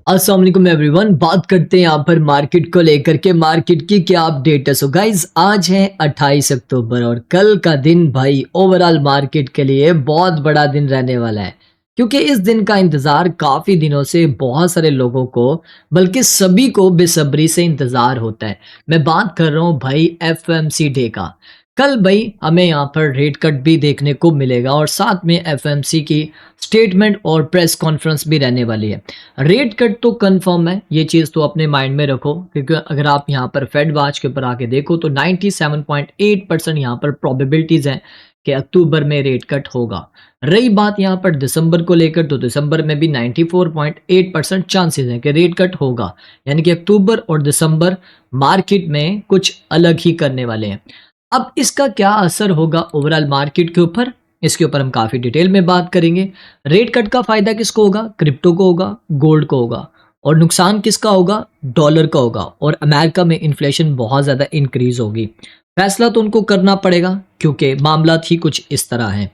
अस्सलाम वालेकुम एवरीवन। बात करते हैं यहाँ पर मार्केट को लेकर के, मार्केट की क्या अपडेट है। सो गाइज, आज है 28 अक्टूबर और कल का दिन भाई ओवरऑल मार्केट के लिए बहुत बड़ा दिन रहने वाला है, क्योंकि इस दिन का इंतज़ार काफ़ी दिनों से बहुत सारे लोगों को, बल्कि सभी को बेसब्री से इंतज़ार होता है। मैं बात कर रहा हूँ भाई एफएमसी डे का। कल भाई हमें यहाँ पर रेट कट भी देखने को मिलेगा और साथ में एफएमसी की स्टेटमेंट और प्रेस कॉन्फ्रेंस भी रहने वाली है। रेट कट तो कंफर्म है, ये चीज़ तो अपने माइंड में रखो, क्योंकि अगर आप यहाँ पर फेड वॉच के ऊपर आके देखो तो 97.8% यहाँ पर प्रोबेबिलिटीज़ हैं कि अक्टूबर में रेट कट होगा। रही बात यहाँ पर दिसंबर को लेकर, तो दिसंबर में भी 94.8% चांसेस हैं कि रेट कट होगा। यानी कि अक्टूबर और दिसंबर मार्केट में कुछ अलग ही करने वाले हैं। अब इसका क्या असर होगा ओवरऑल मार्केट के ऊपर, इसके ऊपर हम काफ़ी डिटेल में बात करेंगे। रेट कट का फ़ायदा किसको होगा? क्रिप्टो को होगा, गोल्ड को होगा। और नुकसान किसका होगा? डॉलर का होगा। और अमेरिका में इन्फ्लेशन बहुत ज़्यादा इंक्रीज़ होगी। फैसला तो उनको करना पड़ेगा, क्योंकि मामलात ही कुछ इस तरह हैं।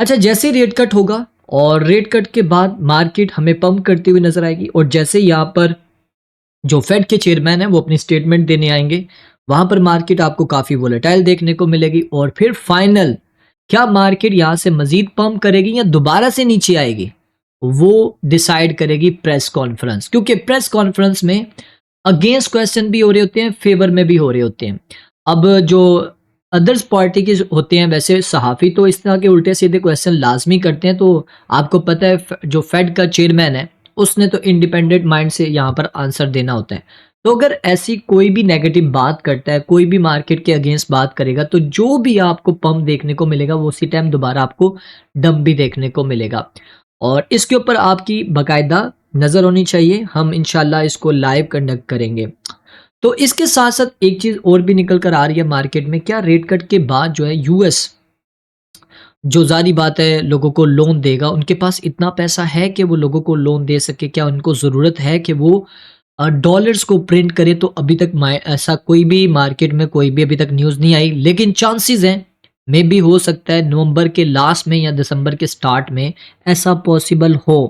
अच्छा, जैसे ही रेट कट होगा और रेट कट के बाद मार्केट हमें पंप करती हुई नज़र आएगी, और जैसे ही यहाँ पर जो फेड के चेयरमैन हैं वो अपनी स्टेटमेंट देने आएंगे, वहाँ पर मार्केट आपको काफ़ी वोलेटाइल देखने को मिलेगी। और फिर फाइनल, क्या मार्केट यहाँ से मज़ीद पंप करेगी या दोबारा से नीचे आएगी, वो डिसाइड करेगी प्रेस कॉन्फ्रेंस। क्योंकि प्रेस कॉन्फ्रेंस में अगेंस्ट क्वेश्चन भी हो रहे होते हैं, फेवर में भी हो रहे होते हैं। अब जो अदर्स पार्टी के होते हैं, वैसे सहाफ़ी तो इस तरह के उल्टे-सीधे क्वेश्चन लाज़मी करते हैं, तो आपको पता है जो फेड का चेयरमैन है, उसने तो इंडिपेंडेंट माइंड से यहाँ पर आंसर देना होता है। तो अगर ऐसी कोई भी नेगेटिव बात करता है, कोई भी मार्केट के अगेंस्ट बात करेगा, तो जो भी आपको पंप देखने को मिलेगा, वो उसी टाइम दोबारा आपको डंप भी देखने को मिलेगा। और इसके ऊपर आपकी बाकायदा नज़र होनी चाहिए। हम इंशाल्लाह इसको लाइव कंडक्ट करेंगे। तो इसके साथ-साथ एक चीज़ और भी निकल कर आ रही है मार्केट में, क्या रेट कट के बाद जो है यूएस, जो ज़ाहिर बात है लोगों को लोन देगा, उनके पास इतना पैसा है कि वो लोगों को लोन दे सके? क्या उनको ज़रूरत है कि वो डॉलर्स को प्रिंट करे? तो अभी तक ऐसा कोई भी मार्केट में कोई भी अभी तक न्यूज़ नहीं आई, लेकिन चांसेस हैं, मे बी हो सकता है नवंबर के लास्ट में या दिसंबर के स्टार्ट में ऐसा पॉसिबल हो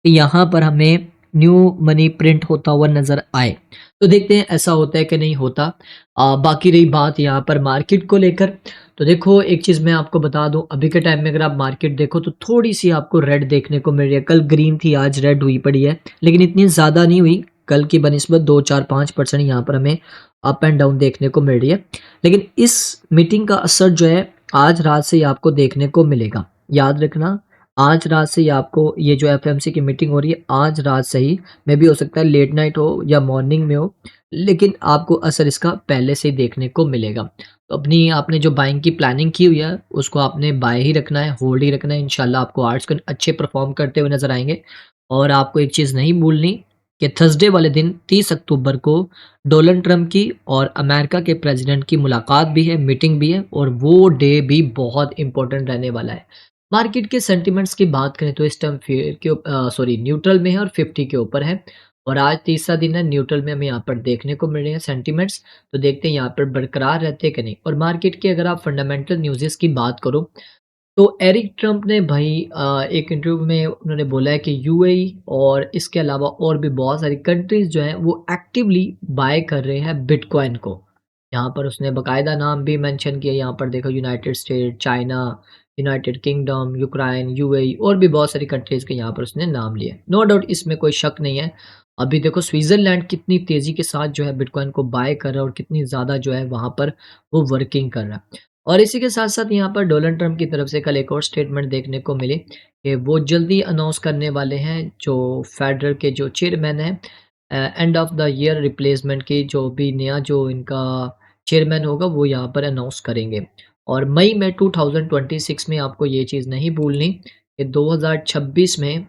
कि यहाँ पर हमें न्यू मनी प्रिंट होता हुआ नज़र आए। तो देखते हैं ऐसा होता है कि नहीं होता। बाकी रही बात यहाँ पर मार्केट को लेकर, तो देखो एक चीज़ मैं आपको बता दूँ, अभी के टाइम में अगर आप मार्केट देखो तो थोड़ी-सी आपको रेड देखने को मिल रही है। कल ग्रीन थी, आज रेड हुई पड़ी है, लेकिन इतनी ज़्यादा नहीं हुई। कल की बनिस्बत 2, 4, 5% यहाँ पर हमें अप एंड डाउन देखने को मिल रही है। लेकिन इस मीटिंग का असर जो है आज रात से ही आपको देखने को मिलेगा। याद रखना, आज रात से ही आपको ये जो एफएमसी की मीटिंग हो रही है, आज रात से ही, मे बी हो सकता है लेट नाइट हो या मॉर्निंग में हो, लेकिन आपको असर इसका पहले से ही देखने को मिलेगा। तो अपनी आपने जो बाइंग की प्लानिंग की हुई है, उसको आपने बाय ही रखना है, होल्ड ही रखना है। इंशाल्लाह आपको आर्ट्स को अच्छे परफॉर्म करते हुए नज़र आएँगे। और आपको एक चीज़ नहीं भूलनी कि थर्सडे वाले दिन 30 अक्टूबर को डोनाल्ड ट्रंप की और अमेरिका के प्रेसिडेंट की मुलाकात भी है, मीटिंग भी है, और वो डे भी बहुत इम्पोर्टेंट रहने वाला है। मार्केट के सेंटिमेंट्स की बात करें तो इस टाइम फेयर के सॉरी न्यूट्रल में है और 50 के ऊपर है। और आज तीसरा दिन है, न्यूट्रल में हमें यहाँ पर देखने को मिल रहे हैं सेंटिमेंट्स। तो देखते हैं यहाँ पर बरकरार रहते हैं कि नहीं। और मार्केट की अगर आप फंडामेंटल न्यूज़ेस की बात करो, तो एरिक ट्रंप ने भाई एक इंटरव्यू में उन्होंने बोला है कि यूएई और इसके अलावा और भी बहुत सारी कंट्रीज़ जो हैं वो एक्टिवली बाय कर रहे हैं बिटकॉइन को। यहाँ पर उसने बाकायदा नाम भी मेंशन किया। यहाँ पर देखो, United state, China, United kingdom, Ukraine, UAE और भी बहुत सारी कंट्रीज़ के यहाँ पर उसने नाम लिए। नो डाउट इसमें कोई शक नहीं है। अभी देखो स्विट्ज़रलैंड कितनी तेज़ी के साथ जो है बिटकॉइन को बाय कर रहा है और कितनी ज़्यादा जो है वहाँ पर वो वर्किंग कर रहा है। और इसी के साथ-साथ यहाँ पर डोनाल्ड ट्रंप की तरफ से कल एक और स्टेटमेंट देखने को मिली कि वो जल्दी अनाउंस करने वाले हैं, जो फेडरल के जो चेयरमैन हैं, end of the year replacement की जो भी नया जो इनका चेयरमैन होगा वो यहाँ पर अनाउंस करेंगे। और मई में 2026 में आपको ये चीज़ नहीं भूलनी कि 2026 में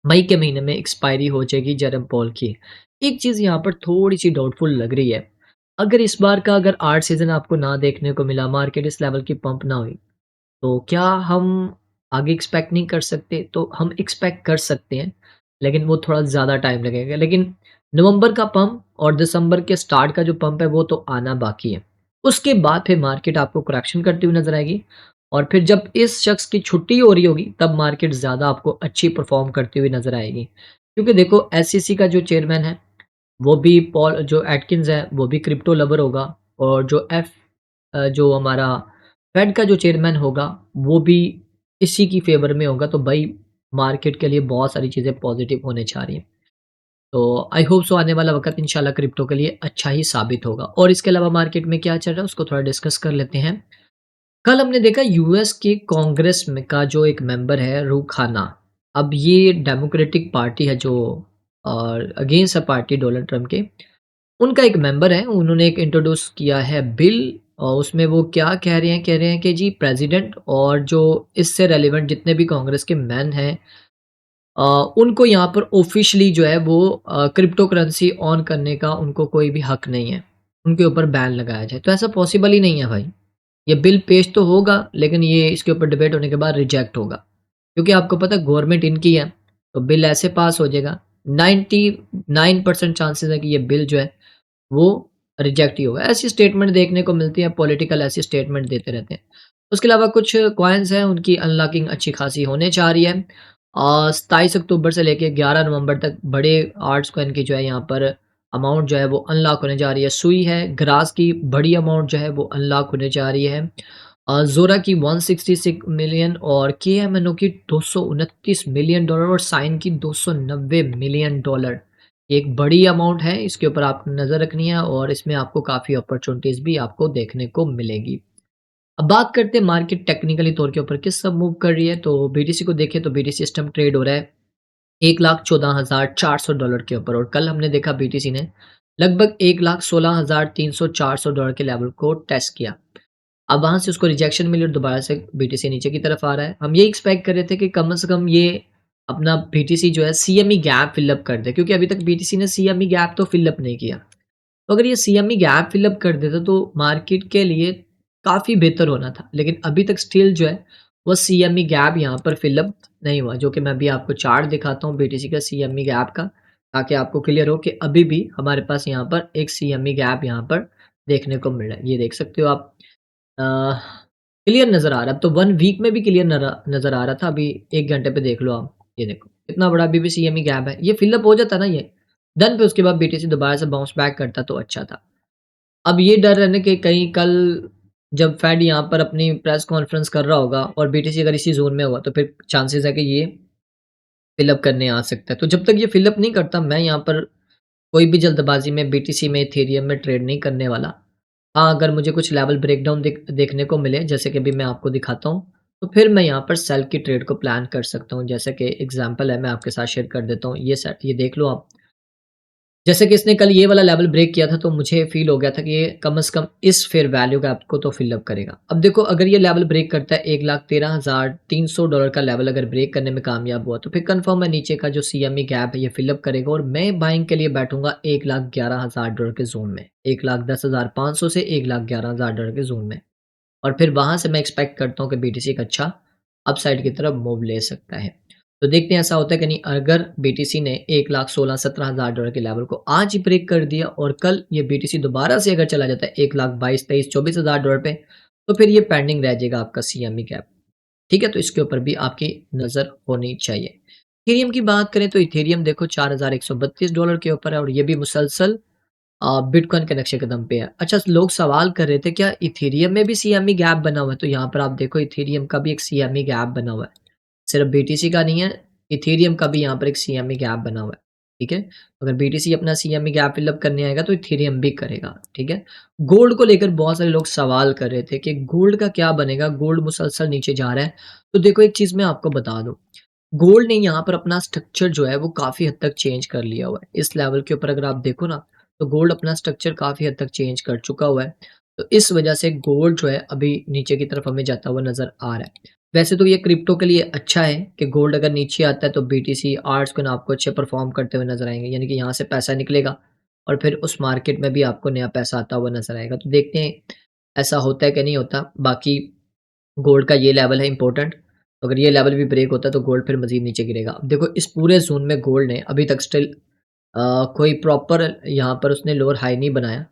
मई के महीने में एक्सपायरी हो जाएगी जेरम पॉल की। एक चीज़ यहाँ पर थोड़ी-सी डाउटफुल लग रही है। अगर इस बार का अगर आर्ट सीज़न आपको ना देखने को मिला, मार्केट इस लेवल की पंप ना हुई, तो क्या हम आगे एक्सपेक्ट नहीं कर सकते? तो हम एक्सपेक्ट कर सकते हैं, लेकिन वो थोड़ा ज़्यादा टाइम लगेगा। लेकिन नवंबर का पंप और दिसंबर के स्टार्ट का जो पंप है, वो तो आना बाकी है। उसके बाद फिर मार्केट आपको करेक्शन करती हुई नज़र आएगी। और फिर जब इस शख्स की छुट्टी हो रही होगी तब मार्केट ज़्यादा आपको अच्छी परफ़ॉर्म करती हुई नज़र आएगी। क्योंकि देखो एसईसी का जो चेयरमैन है, वो भी पॉल जो एटकिंस है, वो भी क्रिप्टो लवर होगा और जो हमारा फेड का जो चेयरमैन होगा, वो भी इसी की फ़ेवर में होगा। तो भाई मार्केट के लिए बहुत सारी चीज़ें पॉज़िटिव होने जा रही हैं। तो आई होप सो आने वाला वक़्त इंशाल्लाह क्रिप्टो के लिए अच्छा ही साबित होगा। और इसके अलावा मार्केट में क्या चल रहा है उसको थोड़ा डिस्कस कर लेते हैं। कल हमने देखा यूएस के कांग्रेस में का जो एक मेंबर है रूखाना, अब ये डेमोक्रेटिक पार्टी है जो और अगेंस्ट है पार्टी डोनाल्ड ट्रंप के, उनका एक मेंबर है, उन्होंने एक इंट्रोड्यूस किया है बिल और उसमें वो क्या कह रहे हैं कि जी प्रेसिडेंट और जो इससे रेलेवेंट जितने भी कांग्रेस के मैन हैं अ, उनको यहाँ पर ऑफ़िशियली जो है वो क्रिप्टो करेंसी ऑन करने का उनको कोई भी हक नहीं है। उनके ऊपर बैन लगाया जाए, तो ऐसा पॉसिबल ही नहीं है भाई। ये बिल पेश तो होगा लेकिन ये इसके ऊपर डिबेट होने के बाद रिजेक्ट होगा। क्योंकि आपको पता है गवर्नमेंट इनकी है, तो बिल ऐसे पास हो जाएगा। 99% चांसेस है कि ये बिल जो है वो रिजेक्ट ही होगा। ऐसी स्टेटमेंट देखने को मिलती है, पॉलिटिकल ऐसी स्टेटमेंट देते रहते हैं। उसके अलावा कुछ कॉइन्स हैं, उनकी अनलॉकिंग अच्छी खासी होने जा रही है। 27 अक्टूबर से लेके 11 नवंबर तक बड़े आर्ट्स कॉइन की जो है यहाँ पर अमाउंट जो है वो अनलॉक होने जा रही है। सुई है, ग्रास की बड़ी अमाउंट जो है वो अनलॉक होने जा रही है। ज़ोरा की 166 मिलियन और केएमएनओ की 229 मिलियन डॉलर और साइन की 290 मिलियन डॉलर। एक बड़ी अमाउंट है, इसके ऊपर आपको नज़र रखनी है और इसमें आपको काफ़ी अपॉर्च्युनिटीज़ भी आपको देखने को मिलेगी। अब बात करते हैं मार्केट टेक्निकली तौर के ऊपर किस सब मूव कर रही है, तो बीटीसी को देखें तो बीटीसी सिस्टम ट्रेड हो रहा है $1,14,400 के ऊपर और कल हमने देखा बीटीसी ने लगभग $1,16,300-400 के लेवल को टेस्ट किया। अब वहाँ से उसको रिजेक्शन मिली और दोबारा से बीटीसी नीचे की तरफ आ रहा है। हम ये एक्सपेक्ट कर रहे थे कि कम से कम ये अपना बीटीसी जो है सीएमई गैप फिल अप कर दे क्योंकि अभी तक बीटीसी ने सीएमई गैप तो फिल अप नहीं किया। तो अगर ये सीएमई गैप फिल अप कर देता तो मार्केट के लिए काफ़ी बेहतर होना था। लेकिन अभी तक स्टिल जो है वो सीएमई गैप यहाँ पर फिल अप नहीं हुआ, जो कि मैं अभी आपको चार्ट दिखाता हूँ बीटीसी का सीएमई गैप का, ताकि आपको क्लियर हो कि अभी भी हमारे पास यहाँ पर एक सीएमई गैप यहाँ पर देखने को मिल रहा है। ये देख सकते हो आप। अ, क्लियर नज़र आ रहा है। अब तो 1 वीक में भी क्लियर नज़र आ रहा था, अभी 1 घंटे पे देख लो आप। ये देखो, इतना बड़ा अभी भी सीएमई गैप है। ये फिल अप हो जाता ना ये, देन फिर उसके बाद बीटीसी दोबारा से बाउंस बैक करता तो अच्छा था। अब ये डर है ना कि कहीं कल जब फेड यहाँ पर अपनी प्रेस कॉन्फ्रेंस कर रहा होगा और बीटीसी अगर इसी ज़ोन में हुआ, तो फिर चांसेस है कि ये फिल अप करने आ सकता है। तो जब तक ये फिल अप नहीं करता, मैं यहाँ पर कोई भी जल्दबाज़ी में बीटीसी में, इथेरियम में ट्रेड नहीं करने वाला। हाँ, अगर मुझे कुछ लेवल ब्रेकडाउन देखने को मिले, जैसे कि अभी मैं आपको दिखाता हूँ, तो फिर मैं यहाँ पर सेल की ट्रेड को प्लान कर सकता हूँ। जैसे कि एग्ज़ाम्पल है, मैं आपके साथ शेयर कर देता हूँ। ये देख लो आप। जैसे कि इसने कल ये वाला लेवल ब्रेक किया था, तो मुझे फ़ील हो गया था कि ये कम से कम इस फेयर वैल्यू गैप को तो फ़िल अप करेगा। अब देखो अगर ये लेवल ब्रेक करता है $1,13,300 का लेवल अगर ब्रेक करने में कामयाब हुआ, तो फिर कन्फर्म है नीचे का जो सीएमई गैप है ये फ़िल अप करेगा और मैं बाइंग के लिए बैठूँगा $1,11,000 के ज़ोन में। 1,10,500 से $1,11,000 के ज़ोन में। और फिर वहाँ से मैं एक्सपेक्ट करता हूँ कि बीटीसी एक अच्छा अपसाइड की तरफ मूव ले सकता है। तो देखते हैं ऐसा होता है कि नहीं। अगर बीटीसी ने 1,16,17,000 के लेवल को आज ही ब्रेक कर दिया और कल ये बीटीसी दोबारा से अगर चला जाता है 1,22,000, 23,000, $24,000 पे, तो फिर ये पेंडिंग रह जाएगा आपका सीएमई गैप। ठीक है? तो इसके ऊपर भी आपकी नज़र होनी चाहिए। इथेरियम की बात करें तो इथेरियम देखो $4,132 के ऊपर है और ये भी मुसलसल बिटकॉइन के नक्शे कदम पे है। अच्छा, लोग सवाल कर रहे थे क्या इथेरियम में भी सीएमई गैप बना हुआ है? तो यहाँ पर आप देखो इथेरियम का भी एक सीएमई गैप बना हुआ है। सिर्फ बीटीसी का नहीं है, इथेरियम का भी यहाँ पर एक सीएमई गैप बना हुआ है। ठीक है? अगर बीटीसी अपना सीएमई गैप फिल अप करने आएगा तो इथेरियम भी करेगा। ठीक है? गोल्ड को लेकर बहुत सारे लोग सवाल कर रहे थे कि गोल्ड का क्या बनेगा? गोल्ड मुसलसल नीचे जा रहा है। तो देखो एक चीज़ मैं आपको बता दूँ, गोल्ड ने यहाँ पर अपना स्ट्रक्चर जो है वो काफ़ी हद तक चेंज कर लिया हुआ है। इस लेवल के ऊपर अगर आप देखो ना, तो गोल्ड अपना स्ट्रक्चर काफ़ी हद तक चेंज कर चुका हुआ है। तो इस वजह से गोल्ड जो है अभी नीचे की तरफ हमें जाता हुआ नज़र आ रहा है। वैसे तो ये क्रिप्टो के लिए अच्छा है कि गोल्ड अगर नीचे आता है तो बीटीसी, आर्ट्सकॉइन आपको अच्छे परफ़ॉर्म करते हुए नज़र आएँगे। यानी कि यहाँ से पैसा निकलेगा और फिर उस मार्केट में भी आपको नया पैसा आता हुआ नज़र आएगा। तो देखते हैं ऐसा होता है कि नहीं होता। बाकी गोल्ड का ये लेवल है इम्पोर्टेंट, अगर ये लेवल भी ब्रेक होता है तो गोल्ड फिर मज़ीद नीचे गिरेगा। अब देखो इस पूरे ज़ोन में गोल्ड ने अभी तक स्टिल कोई प्रॉपर यहाँ पर उसने लोअर हाई नहीं बनाया।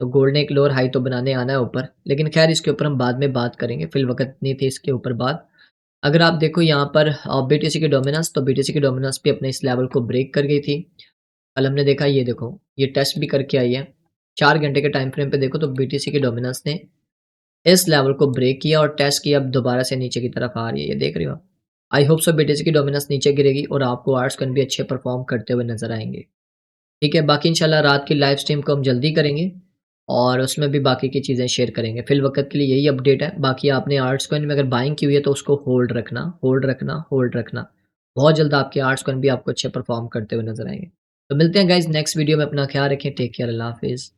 तो गोल्ड ने एक लोअर हाई तो बनाने आना है ऊपर, लेकिन खैर इसके ऊपर हम बाद में बात करेंगे, फिलवकत नहीं थी इसके ऊपर बात। अगर आप देखो यहाँ पर बीटीसी की डोमिनेंस, तो बीटीसी की डोमिनेंस भी अपने इस लेवल को ब्रेक कर गई थी। कल हमने देखा, ये देखो ये टेस्ट भी करके आई है। 4 घंटे के टाइम फ्रेम पे देखो तो बीटीसी की डोमिनेंस ने इस लेवल को ब्रेक किया और टेस्ट किया, अब दोबारा से नीचे की तरफ आ रही है, ये देख रहे हो आप। आई होप सो बीटीसी की डोमिनेंस नीचे गिरेगी और आपको आर्ट्स कन भी अच्छे परफॉर्म करते हुए नजर आएंगे। ठीक है, बाकी इंशाल्लाह रात की लाइव स्ट्रीम को हम जल्दी करेंगे और उसमें भी बाकी की चीज़ें शेयर करेंगे। फिल वक्त के लिए यही अपडेट है। बाकी आपने आर्ट्स कॉइन में अगर बाइंग की हुई है तो उसको होल्ड रखना, होल्ड रखना, होल्ड रखना। बहुत जल्द आपके आर्ट्स कॉइन भी आपको अच्छे परफॉर्म करते हुए नजर आएंगे। तो मिलते हैं गाइज नेक्स्ट वीडियो में। अपना ख्याल रखें। Take care. अल्लाह हाफिज़।